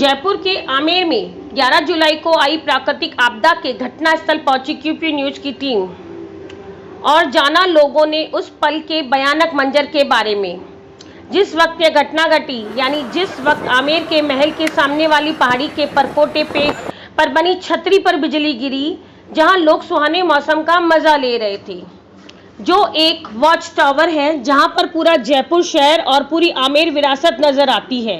जयपुर के आमेर में 11 जुलाई को आई प्राकृतिक आपदा के घटनास्थल पहुंची क्यूपी न्यूज की टीम और जाना लोगों ने उस पल के भयानक मंजर के बारे में। जिस वक्त यह घटना घटी, यानी जिस वक्त आमेर के महल के सामने वाली पहाड़ी के परकोटे पर बनी छतरी पर बिजली गिरी, जहां लोग सुहाने मौसम का मजा ले रहे थे, जो एक वॉच टावर है जहां पर पूरा जयपुर शहर और पूरी आमेर विरासत नजर आती है।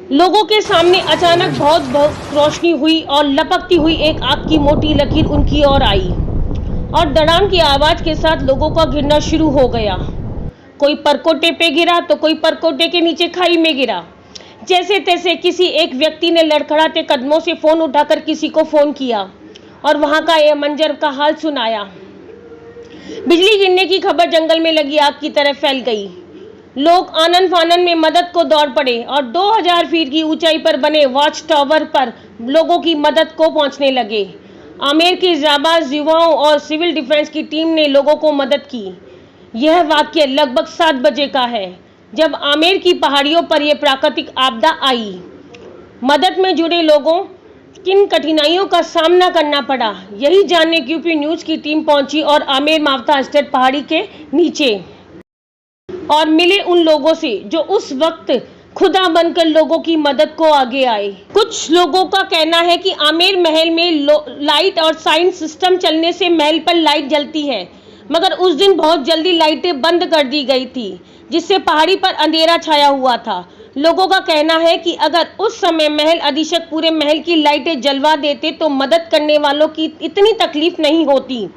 लोगों के सामने अचानक बहुत रोशनी हुई और लपकती हुई एक आग की मोटी लकीर उनकी ओर आई और धड़ाम की आवाज के साथ लोगों का गिरना शुरू हो गया। कोई परकोटे पे गिरा तो कोई परकोटे के नीचे खाई में गिरा। जैसे तैसे किसी एक व्यक्ति ने लड़खड़ाते कदमों से फोन उठाकर किसी को फोन किया और वहां का यह मंजर का हाल सुनाया। बिजली गिरने की खबर जंगल में लगी आग की तरह फैल गई। लोग आनन फानन में मदद को दौड़ पड़े और 2000 फीट की ऊंचाई पर बने वॉच टावर पर लोगों की मदद को पहुंचने लगे। आमेर के जाबाज युवाओं और सिविल डिफेंस की टीम ने लोगों को मदद की। यह वाक्य लगभग 7 बजे का है, जब आमेर की पहाड़ियों पर यह प्राकृतिक आपदा आई। मदद में जुड़े लोगों किन कठिनाइयों का सामना करना पड़ा, यही जानने क्यूपी न्यूज की टीम पहुंची और आमेर मावता स्टेट पहाड़ी के नीचे और मिले उन लोगों से जो उस वक्त खुदा बनकर लोगों की मदद को आगे आए। कुछ लोगों का कहना है कि आमेर महल में लाइट और साउंड सिस्टम चलने से महल पर लाइट जलती है, मगर उस दिन बहुत जल्दी लाइटें बंद कर दी गई थी, जिससे पहाड़ी पर अंधेरा छाया हुआ था। लोगों का कहना है कि अगर उस समय महल अधीक्षक पूरे महल की लाइटें जलवा देते तो मदद करने वालों की इतनी तकलीफ नहीं होती।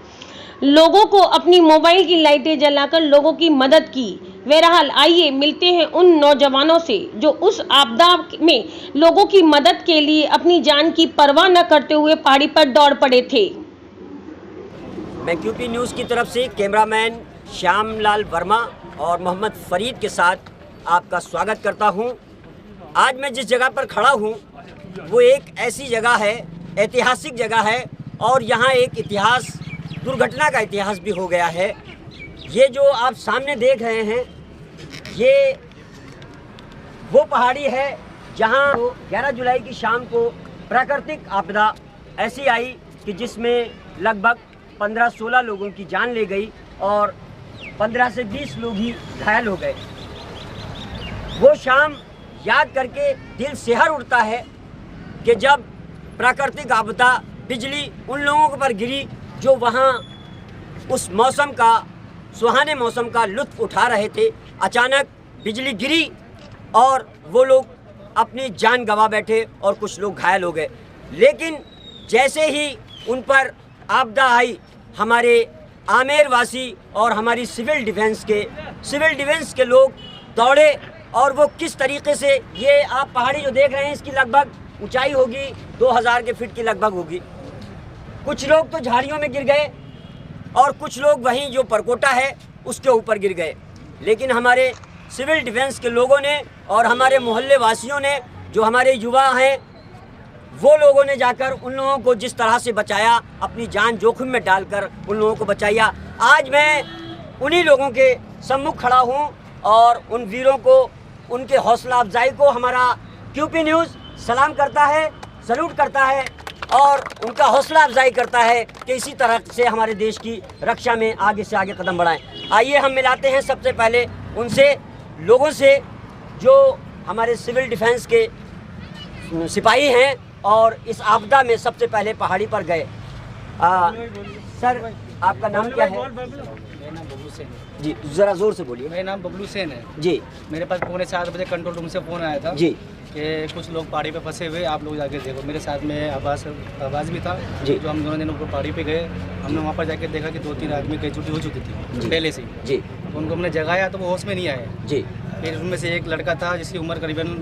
लोगों को अपनी मोबाइल की लाइटें जलाकर लोगों की मदद की। बहरहाल आइए मिलते हैं उन नौजवानों से जो उस आपदा में लोगों की मदद के लिए अपनी जान की परवाह न करते हुए पहाड़ी पर दौड़ पड़े थे। मैं क्यूपी न्यूज़ की तरफ से कैमरामैन श्यामलाल वर्मा और मोहम्मद फरीद के साथ आपका स्वागत करता हूं। आज मैं जिस जगह पर खड़ा हूं वो एक ऐसी जगह है, ऐतिहासिक जगह है, और यहाँ एक इतिहास, दुर्घटना का इतिहास भी हो गया है। ये जो आप सामने देख रहे हैं, ये वो पहाड़ी है जहाँ 11 जुलाई की शाम को प्राकृतिक आपदा ऐसी आई कि जिसमें लगभग 15-16 लोगों की जान ले गई और 15 से 20 लोग ही घायल हो गए। वो शाम याद करके दिल सिहर उठता है कि जब प्राकृतिक आपदा बिजली उन लोगों पर गिरी जो वहाँ उस मौसम का, सुहाने मौसम का लुत्फ़ उठा रहे थे। अचानक बिजली गिरी और वो लोग अपनी जान गंवा बैठे और कुछ लोग घायल हो गए। लेकिन जैसे ही उन पर आपदा आई, हमारे आमेर वासी और हमारी सिविल डिफेंस के लोग दौड़े और वो किस तरीके से, ये आप पहाड़ी जो देख रहे हैं इसकी लगभग ऊंचाई होगी 2000 के फीट की लगभग होगी। कुछ लोग तो झाड़ियों में गिर गए और कुछ लोग वहीं जो परकोटा है उसके ऊपर गिर गए। लेकिन हमारे सिविल डिफेंस के लोगों ने और हमारे मोहल्ले वासियों ने, जो हमारे युवा हैं, वो लोगों ने जाकर उन लोगों को जिस तरह से बचाया, अपनी जान जोखिम में डालकर उन लोगों को बचाया। आज मैं उन्हीं लोगों के सम्मुख खड़ा हूँ और उन वीरों को, उनके हौसला अफजाई को हमारा क्यूपी न्यूज़ सलाम करता है, सल्यूट करता है और उनका हौसला अफजाई करता है कि इसी तरह से हमारे देश की रक्षा में आगे से आगे कदम बढ़ाएं। आइए हम मिलाते हैं सबसे पहले उनसे, लोगों से जो हमारे सिविल डिफेंस के सिपाही हैं और इस आपदा में सबसे पहले पहाड़ी पर गए। सर, आपका नाम क्या है? मेरा नाम बबलू सेन है जी, ज़रा ज़ोर से बोलिए। मेरा नाम बबलू सेन है जी। मेरे पास 4:45 बजे कंट्रोल रूम से फ़ोन आया था जी कि कुछ लोग पहाड़ी पे फंसे हुए, आप लोग जाके देखो। मेरे साथ में आवाज़ भी था जी। जो हम दोनों दिन ऊपर पहाड़ी पे गए। हमने वहाँ पर जाके देखा कि 2-3 आदमी कई छुट्टी हो चुकी थी पहले से ही। जी। उनको हमने जगाया तो वो होश में नहीं आए जी। फिर उनमें से एक लड़का था जिसकी उम्र करीबन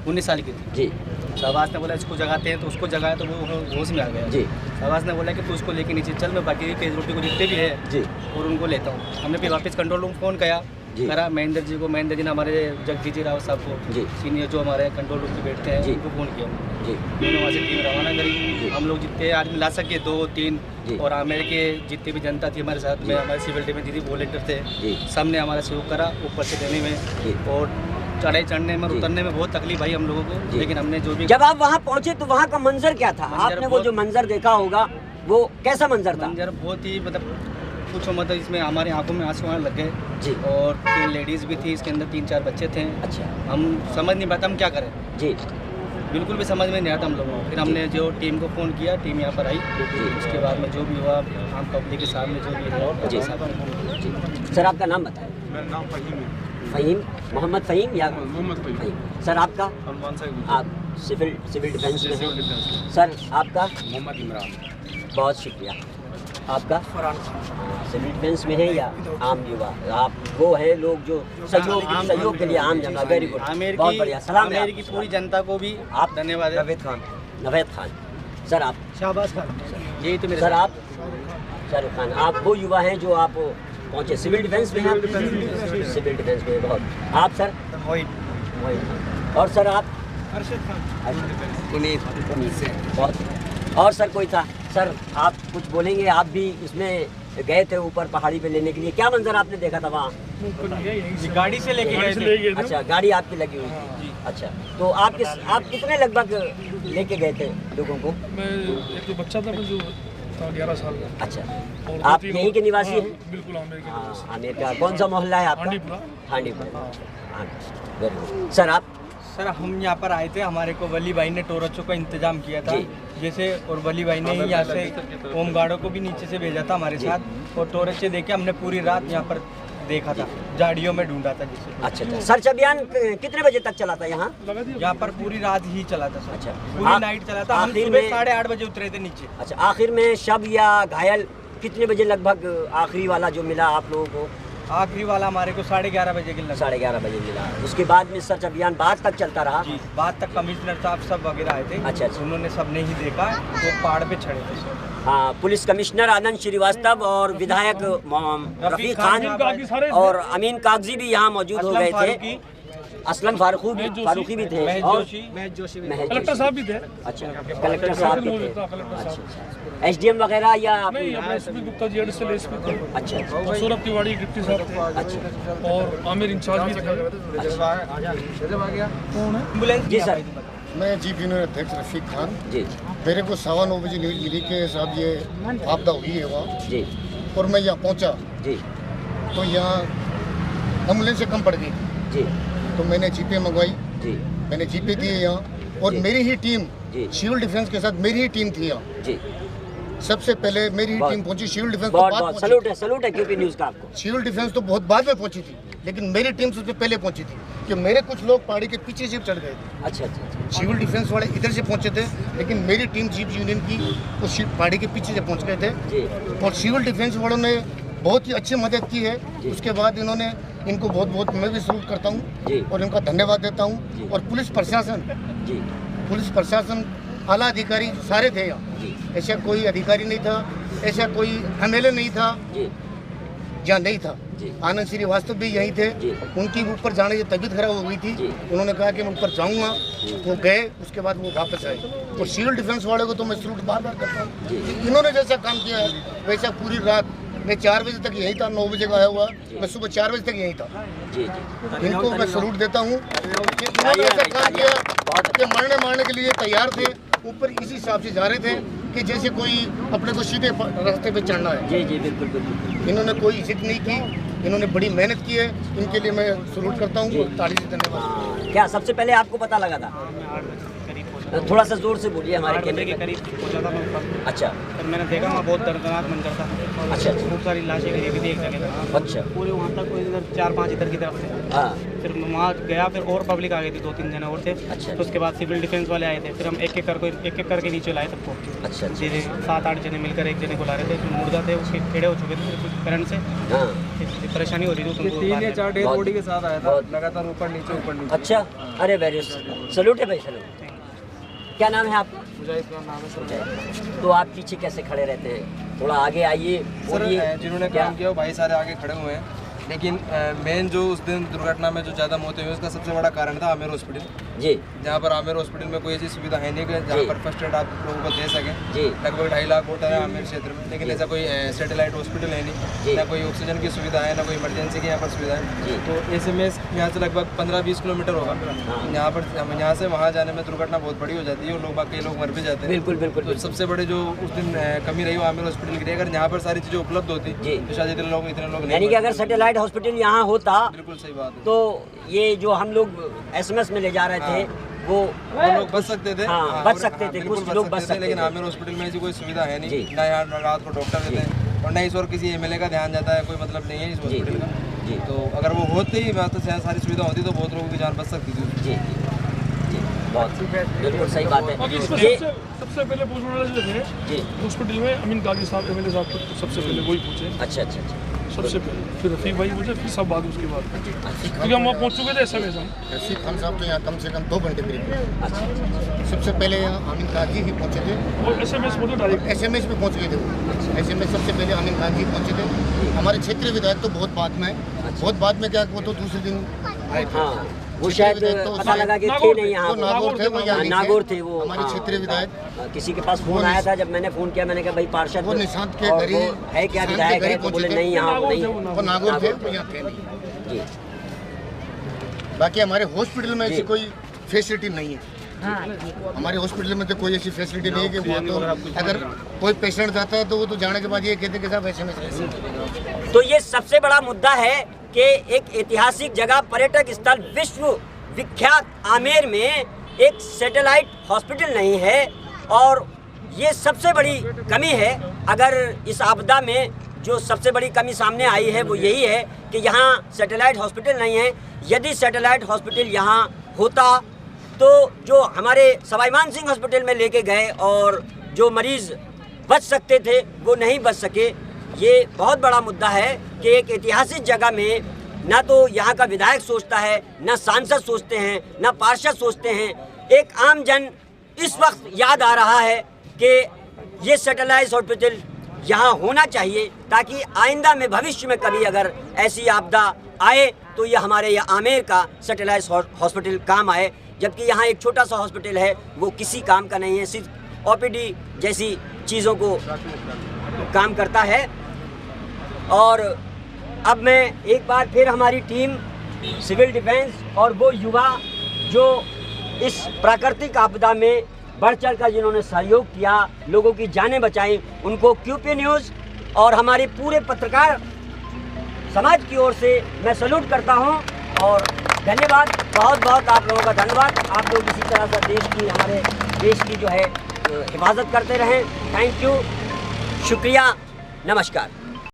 19 साल की थी जी। शाहबाज ने बोला इसको जगाते हैं, तो उसको जगाया तो वो होश में आ गया जी। शाहबाज ने बोला कि तू उसको लेके नीचे चल, मैं बाकी कैजुअल्टी को जितने भी है जी और उनको लेता हूँ। हमने फिर वापस कंट्रोल रूम फ़ोन किया, करा महेंद्र जी को, महेंद्र जी ने हमारे जगजीत राव साहब को जी, सीनियर जो हमारे कंट्रोल रूम पे बैठते हैं, उनको फ़ोन किया जी। उन्होंने वहाँ से टीम रवाना करी। हम लोग जितने आदमी ला सके 2-3 और आमेर के जितनी भी जनता थी हमारे साथ में, हमारे सिविल डिफेंस दीदी वॉलेंटियर थे, सबने हमारा सहयोग करा ऊपर से देने में। और चढ़ाई चढ़ने में और उतरने में बहुत तकलीफ आई हम लोगों को, लेकिन हमने जो भी जब आप वहाँ पहुँचे तो वहाँ का मंजर क्या था? आपने वो जो मंजर देखा होगा वो कैसा मंजर था? मंजर बहुत ही मतलब कुछ मतलब इसमें हमारे आंखों में आंसू आने लग गए जी। और 3 लेडीज भी थी, इसके अंदर 3-4 बच्चे थे। अच्छा, हम समझ नहीं पाते हम क्या करें, जी, बिल्कुल भी समझ में नहीं आता हम लोगों को। फिर हमने जो टीम को फ़ोन किया, टीम यहाँ पर आई, उसके बाद में जो भी हुआ आम पब्लिक के सामने जो भी हुआ जी। जी। सर आपका नाम बताएं। मेरा नाम फ़हीम है। फ़हीम, मोहम्मद फ़हीम या मोहम्मद फ़हीम। सर आपका? सलमान साहब। आप सिविल डिफेंस में सिविल हैं। डिफेंस। सर आपका? मोहम्मद इमरान। बहुत शुक्रिया। आपका? सिविल डिफेंस में है या आम युवा? आप वो हैं लोग जो सहयोग के लिए आम जनता। वेरी गुड, बहुत बढ़िया। सलाम है आमेर की पूरी जनता को भी आप? धन्यवाद है। नवेद खान। सर आप? शाहबाज खान। यही तो मेरे सर आप? शाहरुख खान। आप वो युवा हैं जो आप पहुँचे सिविल डिफेंस में हैं? सिविल डिफेंस में बहुत। आप सर? मोहित। और सर आप? अर्शद खान। पुनीत से बहुत। और सर कोई था? सर आप कुछ बोलेंगे? आप भी इसमें गए थे ऊपर पहाड़ी पे लेने के लिए, क्या मंजर आपने देखा था वहाँ? गाड़ी से लेके गए थे। अच्छा, गाड़ी आपकी लगी हुई थी। अच्छा, तो आप कितने लगभग लेके गए थे लोगों को? मैं एक जो बच्चा था जो था 11 साल का। अच्छा, और आप 2-3 यहीं के निवासी हाँ, हैं? बिल्कुल आमेर के निवासी। आमेर का कौन सा मोहल्ला है आपका? हांडीपुरा। हांडीपुरा। हाँ, वेरी गुड। सर आप? सर हम यहाँ पर आए थे, हमारे को वली भाई ने टोरचों का इंतजाम किया था जी। जैसे, और वली भाई ने यहाँ से होमगार्डों को भी नीचे से भेजा था हमारे साथ, और टोरचे देके हमने पूरी रात यहाँ पर देखा था, झाड़ियों में ढूंढा था जिसे। अच्छा, सर्च अभियान कितने बजे तक चला था यहाँ? यहाँ पर पूरी रात ही चला था सर। अच्छा, पूरी नाइट चला था। हम आखिर सुबह में- 8:30 बजे उतरे थे नीचे। अच्छा, आखिर में शव या घायल कितने बजे लगभग आखिरी वाला जो मिला आप लोगों को? आखिरी वाला हमारे को 11:30 बजे के लगभग। 11:30 बजे मिला। उसके बाद में सर्च अभियान बाद तक चलता रहा? जी, बाद तक कमिश्नर साहब सब वगैरह आए थे। अच्छा, अच्छा। उन्होंने सबने ही देखा, वो पहाड़ पे चढ़े थे। हाँ, पुलिस कमिश्नर आनंद श्रीवास्तव और विधायक रफीक खान और अमीन कागजी भी यहाँ मौजूद हो गए थे। असलम फारूकी भी थे और महेश जोशी महेश कलेक्टर जोशी। साहब भी थे। अच्छा, कलेक्टर साहब भी थे। कलेक्टर साहब। अच्छा, एसडीएम वगैरह या नहीं, अपने SP Gupta ji additional SP थे। अच्छा, और सौरभ तिवारी डिप्टी साहब थे। अच्छा, और आमिर इंचार्ज भी थे। कौन है? एम्बुलेंस जी सर। मैं जीप यूनियन अध्यक्ष रफीक खान। जी मेरे को 9:15 बजे न्यूज मिली कि साहब ये आपदा हुई है वहाँ, जी और मैं यहाँ पहुँचा जी तो यहाँ एम्बुलेंस से कम पड़ गई, जी तो मैंने जीपें मंगवाई, जी मैंने जीपें दिए यहाँ, और जी। मेरी ही टीम जी। सिविल डिफेंस के साथ मेरी ही टीम थी यहाँ। जी, सबसे पहले मेरी ही बहुत- टीम पहुंची, सिविल डिफेंस तो बहुत बाद बहुत पहुंची। सलूट है क्यूपी न्यूज़ का आपको। सिविल डिफेंस तो बहुत बाद में पहुंची थी, लेकिन मेरी टीम सबसे पहले पहुंची थी कि मेरे कुछ लोग पहाड़ी के पीछे से चढ़ गए थे। अच्छा अच्छा, सिविल डिफेंस वाले इधर से पहुंचे थे, लेकिन मेरी टीम जीप यूनियन की उस पहाड़ी के पीछे से पहुंच गए थे, जी और सिविल डिफेंस वालों ने बहुत ही अच्छी मदद की है। जी। उसके बाद इन्होंने इनको बहुत बहुत मैं भी सलूट करता जी। हूँ और इनका धन्यवाद देता जी। हूँ। और पुलिस प्रशासन आला अधिकारी सारे थे यहाँ, जी ऐसा कोई अधिकारी नहीं था, ऐसा कोई एमएलए नहीं था जी जहाँ नहीं था। जी। आनंद श्रीवास्तव भी यहीं थे, जी। उनकी ऊपर जाने की तबीयत खराब हो गई थी, जी। उन्होंने कहा कि मैं ऊपर जाऊंगा, वो गए, उसके बाद वो वापस आए। और सिविल डिफेंस वाले को तो मैं सलूट बार बार करता हूँ, जी। इन्होंने जैसा काम किया है वैसा पूरी रात मैं 4 बजे तक यहीं था, 9 बजे का आया हुआ, मैं सुबह 4 बजे तक यहीं था। जी जी इनको मैं सलूट देता हूँ कि इन्होंने ऐसा काम किया कि मारने के लिए तैयार थे, ऊपर इसी हिसाब से जा रहे थे कि जैसे कोई अपने को सीधे रास्ते पे चढ़ना है। जी जी बिल्कुल बिल्कुल। इन्होंने कोई जिद नहीं की, इन्होंने बड़ी मेहनत की है, इनके लिए मैं सलूट करता जी। हूँ, ताली से धन्यवाद। हाँ, क्या सबसे पहले आपको पता लगा था? थोड़ा सा जोर से बोलिए हमारे कैमरे के करीब पहुंचा था मैं ऊपर। अच्छा फिर मैंने देखा वहाँ बहुत दर्दनाक मंजर था। अच्छा खूब सारी लाशें गिरी हुई थी एक जगह, अच्छा पूरे वहाँ तक कोई इधर 4-5 इधर की तरफ थे। हाँ फिर वहाँ गया, फिर और पब्लिक आ गई थी, 2-3 जने और थे। अच्छा। तो उसके बाद सिविल डिफेंस वाले आए थे, फिर हम एक एक करके नीचे लाए सबको। अच्छा अच्छा धीरे 7-8 जने मिलकर एक जने को ला रहे थे, जो मुर्दा थे उसके टेढ़े हो चुके थे कुछ करंट से, हाँ इसलिए परेशानी हो रही थी। 3 या 4 डेड बहुत- बॉडी के साथ आया था, बहुत- लगातार ऊपर नीचे। अच्छा, अरे वेरी सलूट है भाई, सलूट। क्या नाम है आपका? मुजाहिद का नाम है सर। तो आप पीछे कैसे खड़े रहते हैं? थोड़ा आगे आइए, सर बोलिए। जिन्होंने क्या? काम किया वो भाई सारे आगे खड़े हुए हैं, लेकिन मेन जो उस दिन दुर्घटना में जो ज़्यादा मौतें हुई उसका सबसे बड़ा कारण था आमेर हॉस्पिटल। जी जहाँ पर आमेर हॉस्पिटल में कोई ऐसी सुविधा है नहीं कि जहाँ जी। पर फर्स्ट एड आप लोगों को दे सकें। जी लगभग 2.5 लाख वोटर है आमेर क्षेत्र में, लेकिन ऐसा कोई सैटेलाइट हॉस्पिटल है जी। नहीं, ना कोई ऑक्सीजन की सुविधा है, ना कोई इमरजेंसी की यहाँ पर सुविधा जी। है। तो ऐसे में यहाँ से लगभग 15-20 किलोमीटर होगा। हाँ। यहाँ से वहाँ जाने में दुर्घटना बहुत बड़ी हो जाती है और लोग कई लोग मर भी जाते हैं। बिल्कुल बिल्कुल तो सबसे बड़े जो उस दिन कमी रही वो आमेर हॉस्पिटल की रही। अगर यहाँ पर सारी चीज़ें उपलब्ध होती जी। तो शायद इतने लोग नहीं यानी कि अगर मरते। सैटेलाइट हॉस्पिटल यहाँ होता बिल्कुल सही बात है। तो ये जो हम लोग एसएमएस में ले जा रहे थे वो लोग बच सकते थे। हाँ, बच सकते थे, बिल्कुल कुछ लोग बच सकते लेकिन थे। आमेर हॉस्पिटल में ऐसी कोई सुविधा है जी। नहीं, ना यहाँ रात को डॉक्टर रहते हैं और ना इस और किसी एमएलए का ध्यान जाता है, कोई मतलब नहीं है इस जी। हॉस्पिटल का। जी तो अगर वो होते ही तो सारी सुविधा होती तो बहुत लोगों की जान बच सकती थी। जी जी बहुत बिल्कुल सही बात बाकी है। इसमें ये सबसे पहले पूछने वाले जो थे जी हॉस्पिटल में अमीन काजी साहब एमएलए साहब को सबसे पहले वही पूछे, अच्छा अच्छा अच्छा सबसे पहले, फिर रफीक भाई पूछे, फिर सब बाद उसके बाद, क्योंकि हम वहाँ पहुँच चुके थे एसएमएस हम। रशीद खान साहब तो यहाँ कम से कम 2 घंटे करीब। अच्छा सबसे पहले यहाँ आमिर खान जी ही पहुँचे थे, और एसएमएस मतलब डायरेक्ट एसएमएस पे पहुँच गए थे वो। एसएमएस सबसे पहले आमिर खान जी पहुँचे थे। हमारे क्षेत्रीय विधायक तो बहुत बाद में, बहुत बाद में क्या वो तो दूसरे दिन आए थे। हाँ वो शायद पता लगा कि थे नहीं यहाँ वो नागौर थे, वो यहाँ नहीं नागौर थे वो हमारे हाँ, क्षेत्रीय विधायक। हाँ, किसी के पास फोन आया था, जब मैंने फोन किया मैंने कहा भाई पार्षद वो निशांत के और गरीब- वो है क्या निशांत के विधायक है, गरीब तो बोले पहुंचे थे। नहीं यहाँ नागौर नहीं थे वो नागौर थे, वो यहाँ थे नहीं। जी बाकी हमारे हॉस्पिटल में ऐसी जी। कोई फैसिलिटी नहीं है। हमारे हॉस्पिटल में तो कोई ऐसी फैसिलिटी नहीं है कि वहाँ तो अगर कोई पेशेंट जाता है तो वो तो जाने के बाद ये कहते कि साहब एसएमएस। तो ये सबसे बड़ा मुद्दा है कि एक ऐतिहासिक जगह, पर्यटक स्थल, विश्व विख्यात आमेर में एक सैटेलाइट हॉस्पिटल नहीं है और ये सबसे बड़ी कमी है। अगर इस आपदा में जो सबसे बड़ी कमी सामने आई है वो यही है कि यहाँ सैटेलाइट हॉस्पिटल नहीं है। यदि सैटेलाइट हॉस्पिटल यहाँ होता तो जो हमारे सवाई मान सिंह हॉस्पिटल में लेके गए और जो मरीज़ बच सकते थे वो नहीं बच सके। ये बहुत बड़ा मुद्दा है कि एक ऐतिहासिक जगह में ना तो यहाँ का विधायक सोचता है, ना सांसद सोचते हैं, ना पार्षद सोचते हैं। एक आम जन इस वक्त याद आ रहा है कि ये सैटेलाइट हॉस्पिटल यहाँ होना चाहिए ताकि आइंदा में भविष्य में कभी अगर ऐसी आपदा आए तो ये हमारे यहाँ आमेर का सैटेलाइट हॉस्पिटल काम आए। जबकि यहाँ एक छोटा सा हॉस्पिटल है वो किसी काम का नहीं है, सिर्फ ओपीडी जैसी चीज़ों को काम करता है। और अब मैं एक बार फिर हमारी टीम सिविल डिफेंस और वो युवा जो इस प्राकृतिक आपदा में बढ़ चढ़कर जिन्होंने सहयोग किया, लोगों की जानें बचाई, उनको क्यूपी न्यूज़ और हमारे पूरे पत्रकार समाज की ओर से मैं सैल्यूट करता हूं और धन्यवाद, बहुत बहुत आप लोगों का धन्यवाद। आप लोग इसी तरह से देश की, हमारे देश की जो है हिफाजत करते रहें। थैंक यू, शुक्रिया, नमस्कार।